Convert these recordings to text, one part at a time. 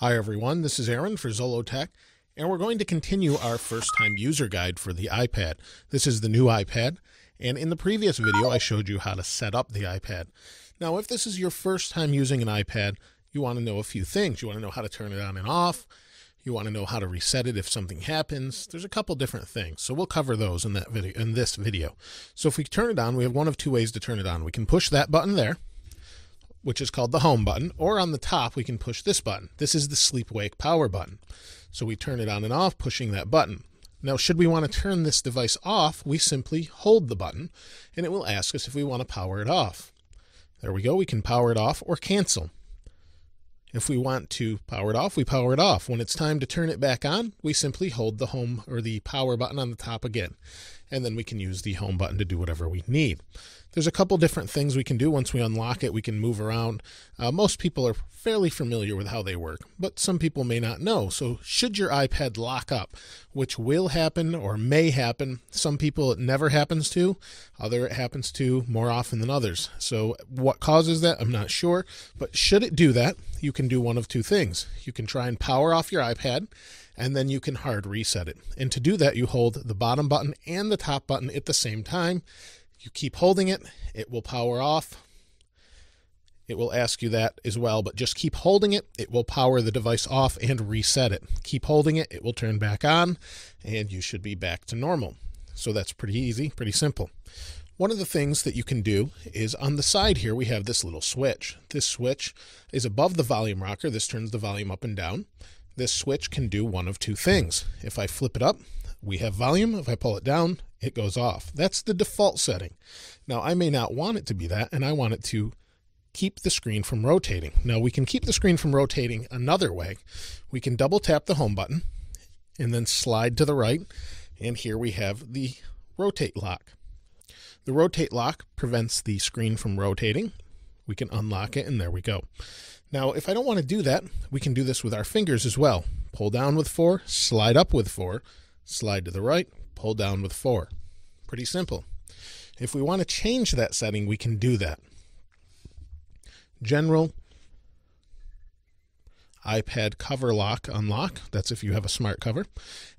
Hi everyone, this is Aaron for Zollotech, and we're going to continue our first-time user guide for the iPad. This is the new iPad, and in the previous video I showed you how to set up the iPad. Now if this is your first time using an iPad, you want to know a few things. You want to know how to turn it on and off. You want to know how to reset it if something happens. There's a couple different things, so we'll cover those in this video. So if we turn it on, we have one of two ways to turn it on. We can push that button there, which is called the home button, or on the top we can push this button. This is the sleep wake power button. So we turn it on and off pushing that button. Now should we want to turn this device off, we simply hold the button and it will ask us if we want to power it off. There we go, we can power it off or cancel. If we want to power it off, we power it off. When it's time to turn it back on, we simply hold the home or the power button on the top again. And then we can use the home button to do whatever we need. There's a couple different things we can do. Once we unlock it, we can move around. Most people are fairly familiar with how they work, but some people may not know. So should your iPad lock up, which will happen or may happen, some people it never happens to, other it happens to more often than others. So what causes that, I'm not sure, but should it do that, you can do one of two things. You can try and power off your iPad, and then you can hard reset it. And to do that, you hold the bottom button and the top button at the same time. You keep holding it, it will power off. It will ask you that as well, but just keep holding it. It will power the device off and reset it. Keep holding it, it will turn back on, and you should be back to normal. So that's pretty easy, pretty simple. One of the things that you can do is on the side here, we have this little switch. This switch is above the volume rocker. This turns the volume up and down. This switch can do one of two things. If I flip it up, we have volume. If I pull it down, it goes off. That's the default setting. Now I may not want it to be that, and I want it to keep the screen from rotating. Now we can keep the screen from rotating another way. We can double tap the home button and then slide to the right, and here we have the rotate lock. The rotate lock prevents the screen from rotating. We can unlock it, and there we go. Now if I don't want to do that, we can do this with our fingers as well. Pull down with 4, slide up with 4, slide to the right, pull down with 4. Pretty simple. If we want to change that setting, we can do that. General, iPad cover lock, unlock. That's if you have a smart cover.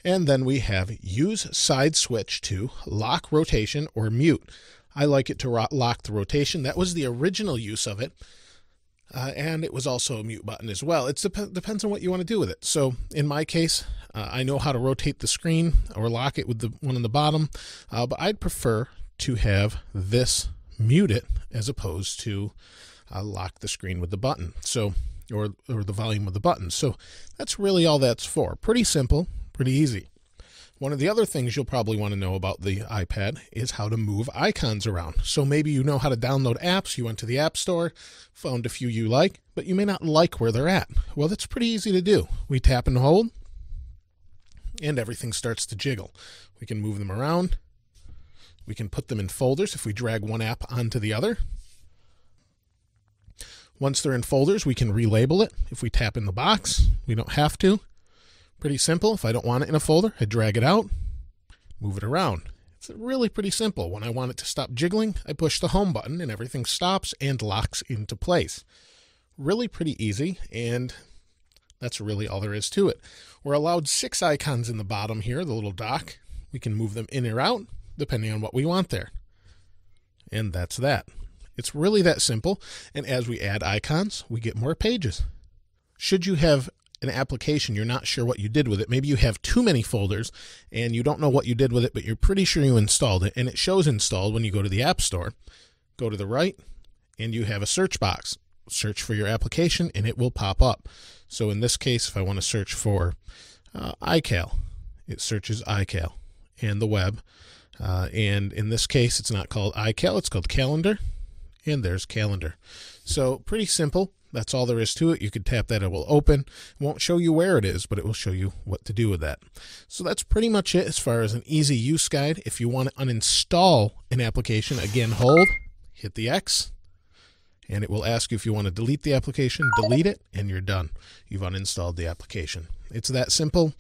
And then we have use side switch to lock rotation or mute. I like it to lock the rotation. That was the original use of it. And it was also a mute button as well. It depends on what you want to do with it. So in my case, I know how to rotate the screen or lock it with the one on the bottom, but I'd prefer to have this mute it as opposed to lock the screen with the button. So, or the volume with the button. So that's really all that's for. Pretty simple, pretty easy. One of the other things you'll probably want to know about the iPad is how to move icons around. So maybe you know how to download apps. You went to the App Store, found a few you like, but you may not like where they're at. Well, that's pretty easy to do. We tap and hold, and everything starts to jiggle. We can move them around. We can put them in folders if we drag one app onto the other. Once they're in folders, we can relabel it. If we tap in the box, we don't have to. Pretty simple. If I don't want it in a folder, I drag it out, move it around. It's really pretty simple. When I want it to stop jiggling, I push the home button and everything stops and locks into place. Really pretty easy, and that's really all there is to it. We're allowed 6 icons in the bottom here, the little dock. We can move them in or out depending on what we want there. And that's that. It's really that simple, and as we add icons, we get more pages. Should you have an application you're not sure what you did with it, maybe you have too many folders and you don't know what you did with it, but you're pretty sure you installed it, and it shows installed when you go to the App Store. Go to the right and you have a search box. Search for your application and it will pop up. So in this case, if I want to search for iCal, it searches iCal and the web, and in this case it's not called iCal, it's called Calendar, and there's Calendar. So pretty simple. That's all there is to it. You could tap that, it will open. It won't show you where it is, but it will show you what to do with that. So that's pretty much it as far as an easy use guide. If you want to uninstall an application, again, hold, hit the X, and it will ask you if you want to delete the application, delete it, and you're done. You've uninstalled the application. It's that simple.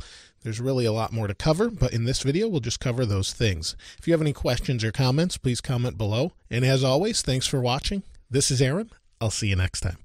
There's really a lot more to cover, but in this video, we'll just cover those things. If you have any questions or comments, please comment below. And as always, thanks for watching. This is Aaron. I'll see you next time.